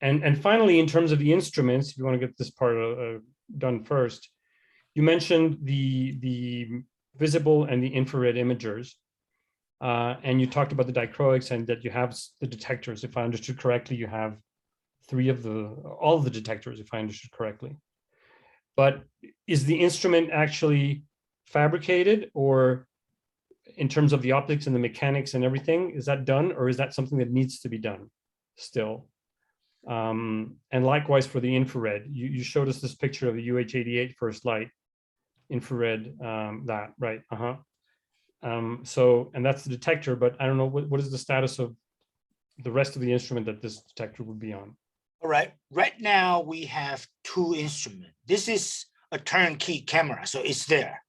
[SPEAKER 6] And finally, in terms of the instruments, if you want to get this part done first, you mentioned the visible and the infrared imagers, and you talked about the dichroics and that you have the detectors. If I understood correctly, you have all of the detectors, if I understood correctly. But is the instrument actually fabricated, or in terms of the optics and the mechanics and everything, is that done, or is that something that needs to be done still? And likewise for the infrared, you showed us this picture of the UH-88 first light infrared, that, right? So, and that's the detector, but I don't know, what is the status of the rest of the instrument that this detector would be on?
[SPEAKER 3] All right. Right now we have 2 instruments. This is a turnkey camera, so it's there.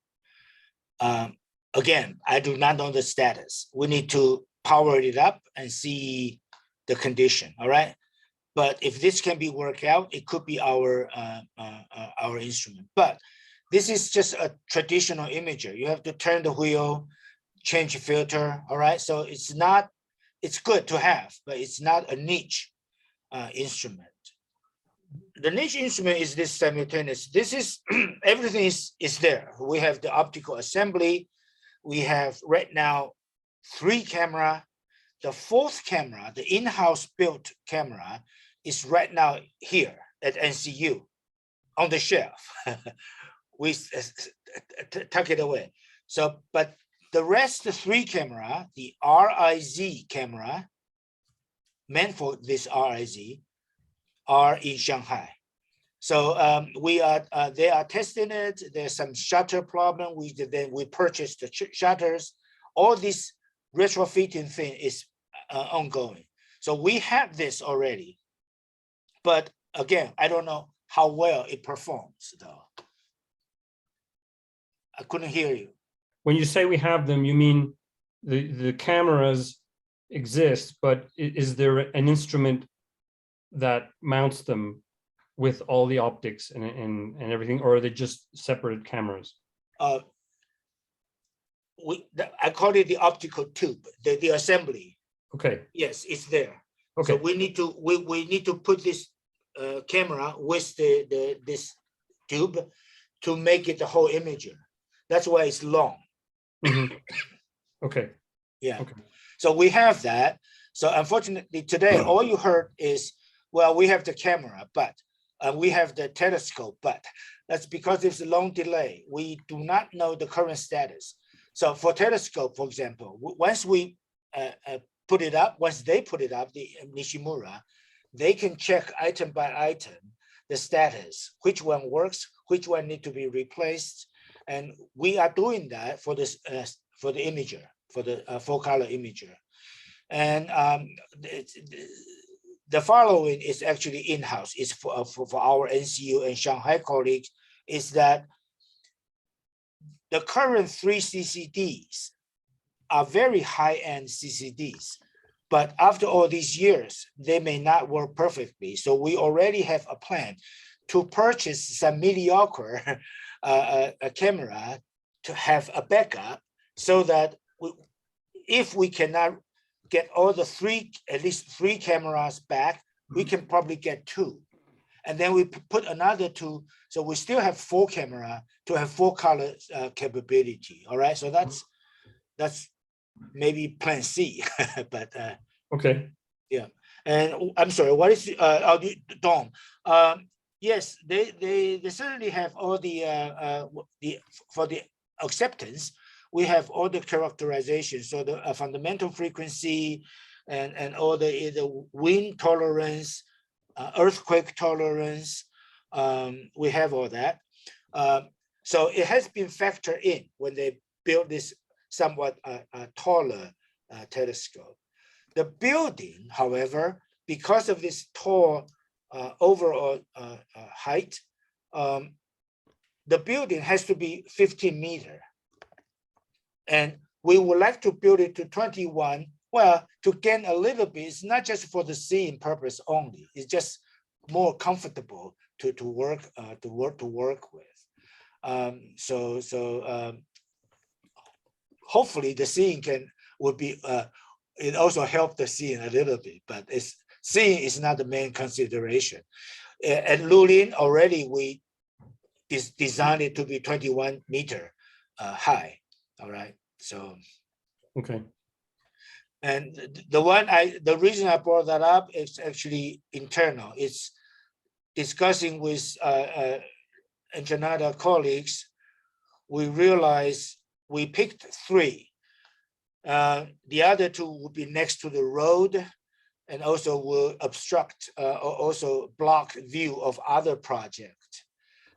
[SPEAKER 3] Again, I do not know the status. We need to power it up and see the condition. All right. But if this can be worked out, it could be our instrument. But this is just a traditional imager. You have to turn the wheel, change filter. All right. So it's good to have, but it's not a niche instrument. The niche instrument is this simultaneous. This is everything is there. We have the optical assembly. We have right now 3 camera. The 4th camera, the in-house built camera, is right now here at NCU on the shelf. We tuck it away. So, but the rest, the 3 camera, the RIZ camera, meant for this RIZ, are in Shanghai. So they are testing it. There's some shutter problem. Then we purchased the shutters. All this retrofitting thing is ongoing. So we have this already, but again, I don't know how well it performs though. I couldn't hear you.
[SPEAKER 6] When you say we have them, you mean the cameras exist, but is there an instrument that mounts them with all the optics and everything, or are they just separate cameras?
[SPEAKER 3] I call it the optical tube, the assembly.
[SPEAKER 6] Okay.
[SPEAKER 3] Yes, it's there.
[SPEAKER 6] Okay.
[SPEAKER 3] So we need to put this camera with this tube to make it the whole imager. That's why it's long.
[SPEAKER 6] Mm-hmm. Okay.
[SPEAKER 3] Yeah.
[SPEAKER 6] Okay.
[SPEAKER 3] So we have that. So unfortunately today, all you heard is, well, we have the camera, but we have the telescope, but that's because there's a long delay. We do not know the current status. So for telescope, for example, once we put it up, once they put it up, the Nishimura, they can check item by item the status, which one works, which one need to be replaced. And we are doing that for this for the imager, for the full color imager. And the following is actually in-house. It's for our NCU and Shanghai colleagues, is that the current 3 CCDs are very high-end CCDs, but after all these years, they may not work perfectly. So we already have a plan to purchase some mediocre a camera to have a backup, so that if we cannot get all the at least three cameras back, we can probably get 2. And then we put another 2, so we still have 4 camera to have 4 color capability. All right, so that's maybe plan C, but
[SPEAKER 6] okay.
[SPEAKER 3] Yeah. And I'm sorry, what is Dom? Yes, they certainly have all the for the acceptance, we have all the characterization. So the fundamental frequency and all the wind tolerance, earthquake tolerance, we have all that. So it has been factored in when they built this somewhat taller telescope. The building, however, because of this tall overall height, the building has to be 15 meters. And we would like to build it to 21. Well, to gain a little bit, it's not just for the seeing purpose only. It's just more comfortable to work with. Hopefully the seeing would be it also helped the seeing a little bit, but seeing is not the main consideration. At Lulin already we designed it to be 21 meter high. All right, so
[SPEAKER 6] okay.
[SPEAKER 3] And the reason I brought that up is actually internal. It's discussing with Ensenada colleagues. We realized we picked 3. The other 2 would be next to the road, and also will obstruct or also block view of other projects.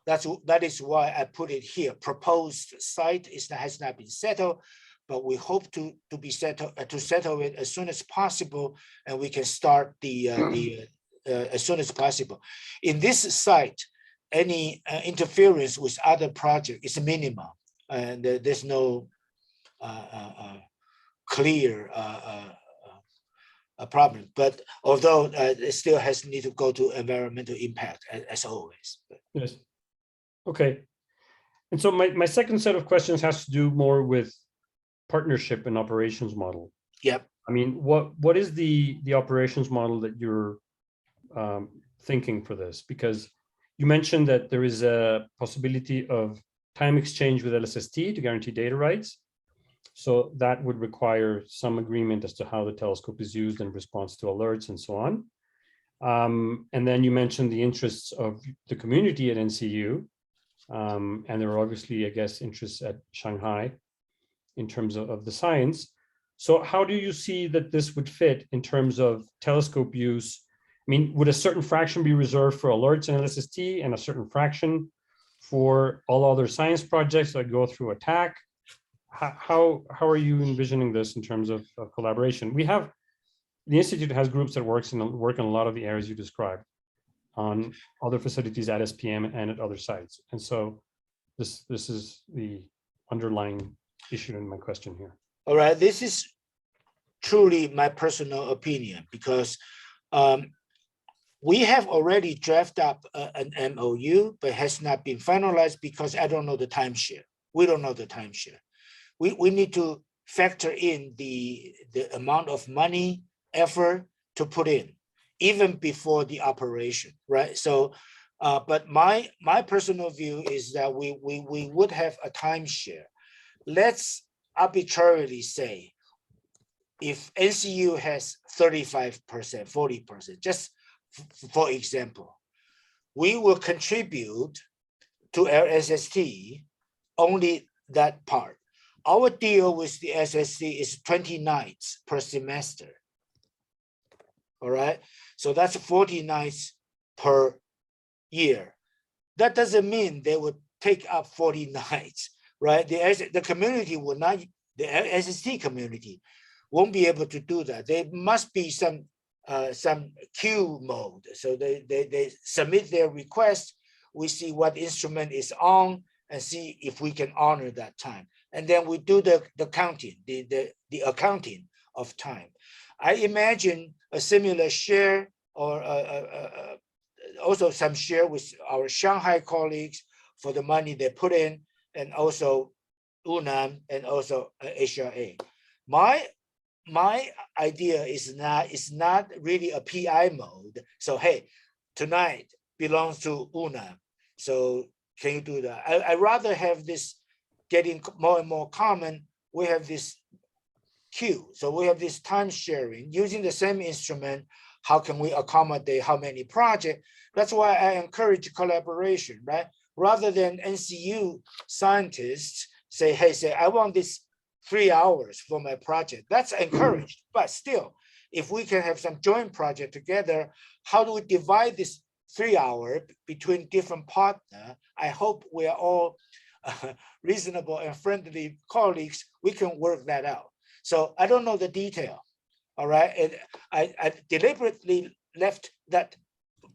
[SPEAKER 3] That is why I put it here. Proposed site has not been settled, but we hope to settle it as soon as possible, and we can start as soon as possible. In this site, any interference with other projects is minimal, and there's no clear problem. But although it still need to go to environmental impact as always.
[SPEAKER 6] Yes. Okay. And so my second set of questions has to do more with partnership and operations model.
[SPEAKER 3] Yep.
[SPEAKER 6] I mean, what is the operations model that you're thinking for this? Because you mentioned that there is a possibility of time exchange with LSST to guarantee data rights. So that would require some agreement as to how the telescope is used in response to alerts and so on. And then you mentioned the interests of the community at NCU. And there are obviously, I guess, interests at Shanghai in terms of the science. So how do you see that this would fit in terms of telescope use? I mean, would a certain fraction be reserved for alerts and LSST and a certain fraction for all other science projects that go through ATAC? How are you envisioning this in terms of collaboration? We have, the Institute has groups that work in a lot of the areas you described on other facilities at SPM and at other sites. And so this is the underlying issue in my question here.
[SPEAKER 3] All right, this is truly my personal opinion because we have already drafted up an MOU, but has not been finalized because I don't know the timeshare. We don't know the timeshare. We need to factor in the amount of money, effort to put in, even before the operation, right? So, but my personal view is that we would have a timeshare. Let's arbitrarily say, if NCU has 35%, 40%, just for example, we will contribute to our SST only that part. Our deal with the SST is 20 nights per semester. All right, so that's 40 nights per year. That doesn't mean they would take up 40 nights, right? The community will not, the SST community won't be able to do that. There must be some queue mode. So they submit their request. We see what instrument is on and see if we can honor that time. And then we do the counting, the accounting of time. I imagine a similar share or also some share with our Shanghai colleagues for the money they put in, and also UNAM and also ASIAA. My idea is not really a PI mode. So hey, tonight belongs to UNAM. So can you do that? I rather have this getting more and more common. We have this queue. So we have this time sharing using the same instrument. How can we accommodate how many projects? That's why I encourage collaboration, right? Rather than NCU scientists say, hey, I want this 3 hours for my project. That's encouraged, but still, if we can have some joint project together, how do we divide this 3 hours between different partners? I hope we are all reasonable and friendly colleagues. We can work that out. So I don't know the detail, all right? And I deliberately left that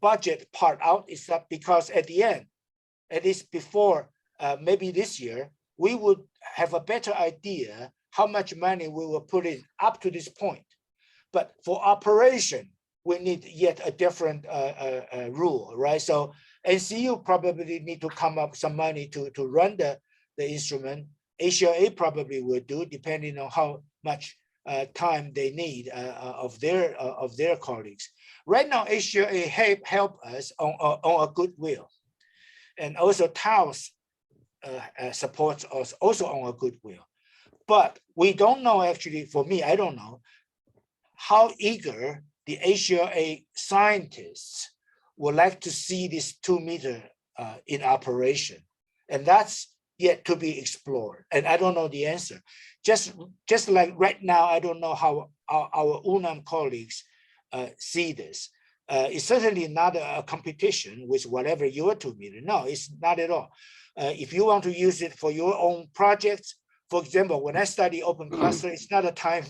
[SPEAKER 3] budget part out, is that because at the end, at least before maybe this year, we would have a better idea how much money we will put in up to this point. But for operation, we need yet a different rule, right? So NCU probably need to come up some money to run the instrument. ASIAA probably will do, depending on how much time they need of their colleagues. Right now, ASIAA help us on a goodwill, and also TAOS supports us also on a goodwill. But we don't know, actually, for me, I don't know how eager the ASIAA scientists would like to see this 2 meter in operation. And that's yet to be explored. And I don't know the answer. Just like right now, I don't know how our UNAM colleagues see this. It's certainly not a competition with whatever your 2 meter. No, it's not at all. If you want to use it for your own projects, for example, when I study open cluster, it's not a time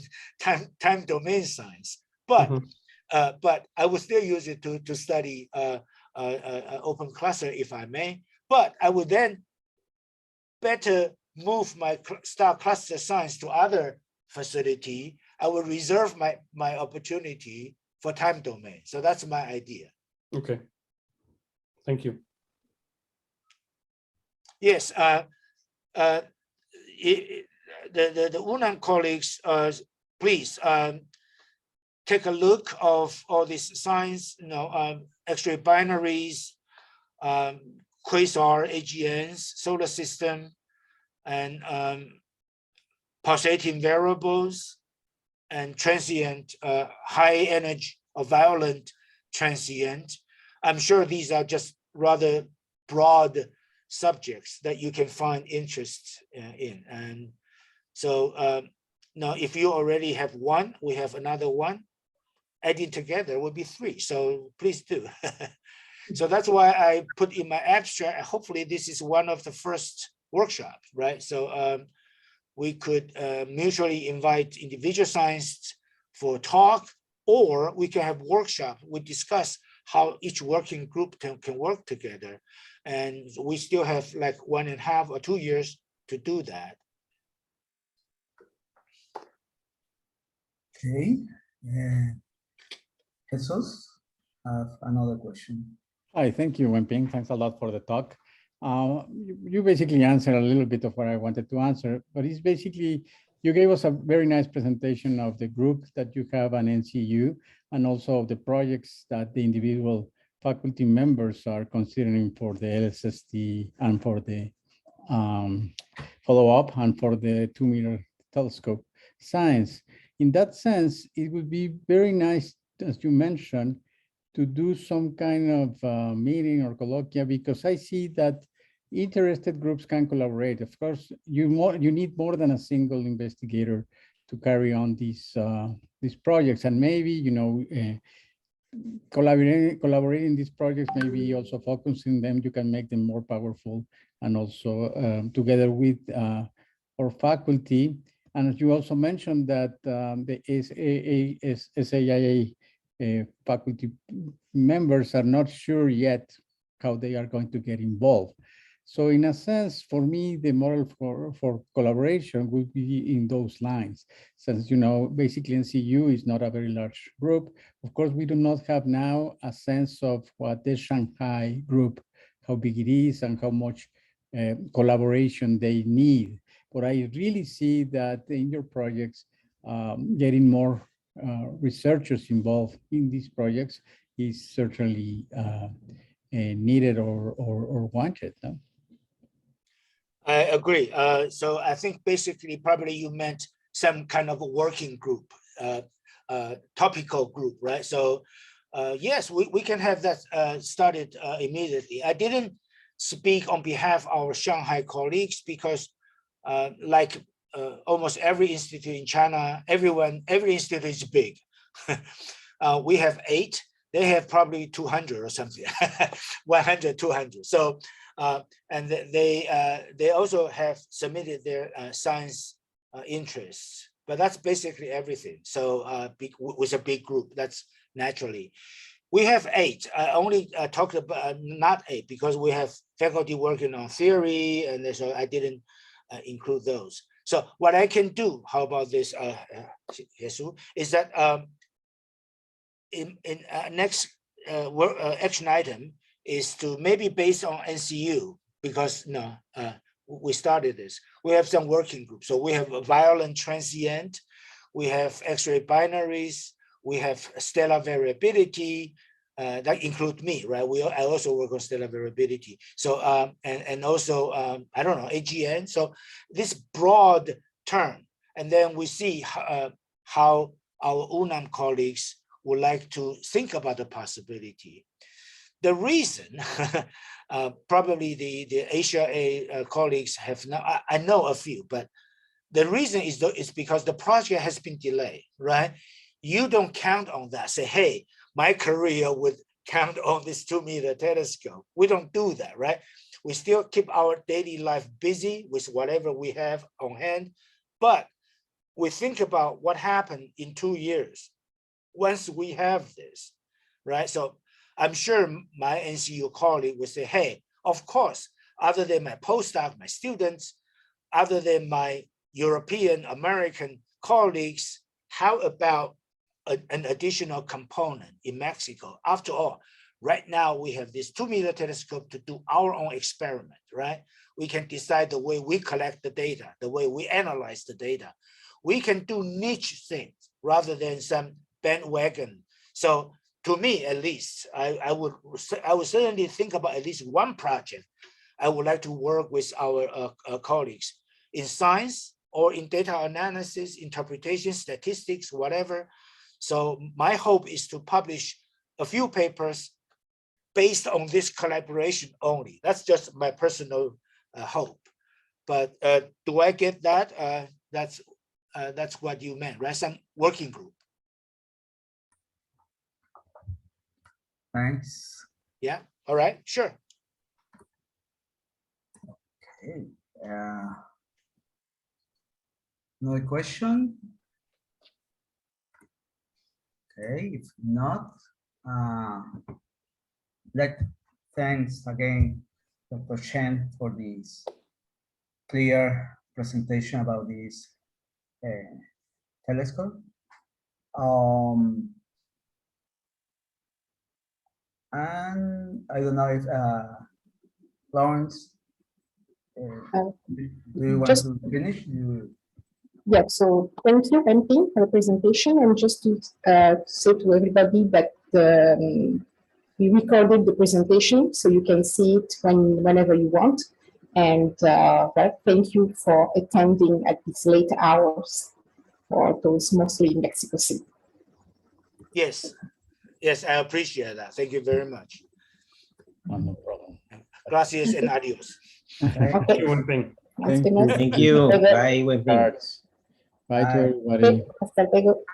[SPEAKER 3] domain science, but but I would still use it to study open cluster if I may. But I would then better move my star cluster science to other facility. I will reserve my opportunity for time domain. So that's my idea.
[SPEAKER 6] Okay, thank you.
[SPEAKER 3] Yes, the UNAM colleagues, please take a look of all this science, X-ray binaries, quasar, AGNs, solar system, and pulsating variables, and transient high energy or violent transient. I'm sure these are just rather broad subjects that you can find interest in. And so now if you already have one, we have another one. Adding together would be 3. So please do. So that's why I put in my abstract. Hopefully this is one of the first workshops, right? So we could mutually invite individual scientists for talk, or we can have workshop. We discuss how each working group can work together. And we still have like 1.5 or 2 years to do that.
[SPEAKER 1] Okay. Jesus, I have another question.
[SPEAKER 4] Hi, thank you, Wen-Ping. Thanks a lot for the talk. You basically answered a little bit of what I wanted to answer, but it's basically, you gave us a very nice presentation of the group that you have on NCU and also of the projects that the individual faculty members are considering for the LSST and for the follow-up and for the 2-meter telescope science. In that sense, it would be very nice, as you mentioned, to do some kind of meeting or colloquia, because I see that interested groups can collaborate. Of course, you need more than a single investigator to carry on these projects, and maybe collaborating these projects, maybe also focusing them, you can make them more powerful, and also together with our faculty. And as you also mentioned that the SAIA faculty members are not sure yet how they are going to get involved. So in a sense, for me, the model for collaboration would be in those lines. Since, basically NCU is not a very large group. Of course, we do not have now a sense of what the Shanghai group, how big it is and how much collaboration they need. But I really see that in your projects, getting more researchers involved in these projects is certainly needed or wanted. No?
[SPEAKER 3] I agree. So I think basically probably you meant some kind of a working group, topical group, right? So yes, we can have that started immediately. I didn't speak on behalf of our Shanghai colleagues because like almost every institute in China, every institute is big. We have 8, they have probably 200 or something, 100, 200. So, and they also have submitted their science interests, but that's basically everything. So with a big group, that's naturally. We have 8. I only talked about not 8 because we have faculty working on theory, and so I didn't include those. So what I can do, how about this, Jesus, is that in next action item is to maybe based on NCU, because we started this. We have some working groups. So we have a violent transient, we have X-ray binaries, we have stellar variability, that include me, right? I also work on stellar variability. So, and also, I don't know, AGN. So this broad term, and then we see how our UNAM colleagues would like to think about the possibility. The reason, probably the ASIAA colleagues have not, I know a few, but the reason is because the project has been delayed, right? You don't count on that, say, hey, my career would count on this 2-meter telescope. We don't do that, right? We still keep our daily life busy with whatever we have on hand, but we think about what happened in 2 years once we have this, right? So I'm sure my NCU colleague would say, hey, of course, other than my postdoc, my students, other than my European American colleagues, how about an additional component in Mexico? After all, right now we have this 2-meter telescope to do our own experiment, right? We can decide the way we collect the data, the way we analyze the data. We can do niche things rather than some bandwagon. So to me, at least, I would certainly think about at least one project I would like to work with our colleagues in science or in data analysis, interpretation, statistics, whatever. So my hope is to publish a few papers based on this collaboration only. That's just my personal hope. But do I get that? That's what you meant, right? Some working group.
[SPEAKER 1] Thanks.
[SPEAKER 3] Yeah. All right. Sure.
[SPEAKER 1] Okay. Another question? Okay, if not, thanks again, Dr. Chen, for this clear presentation about this telescope. And I don't know if Lawrence, do you want to finish?
[SPEAKER 2] Yeah, so thank you, Wen-Ping, for the presentation. And just to say to everybody that we recorded the presentation, so you can see it whenever you want. And thank you for attending at these late hours for those mostly in Mexico City.
[SPEAKER 3] Yes. Yes, I appreciate that. Thank you very much.
[SPEAKER 4] No problem.
[SPEAKER 3] Gracias and adios.
[SPEAKER 6] Thank you, Wen-Ping.
[SPEAKER 2] Thank
[SPEAKER 7] Thank you. Bye, Wen-Ping.
[SPEAKER 4] Bye to everybody.
[SPEAKER 2] Hasta luego.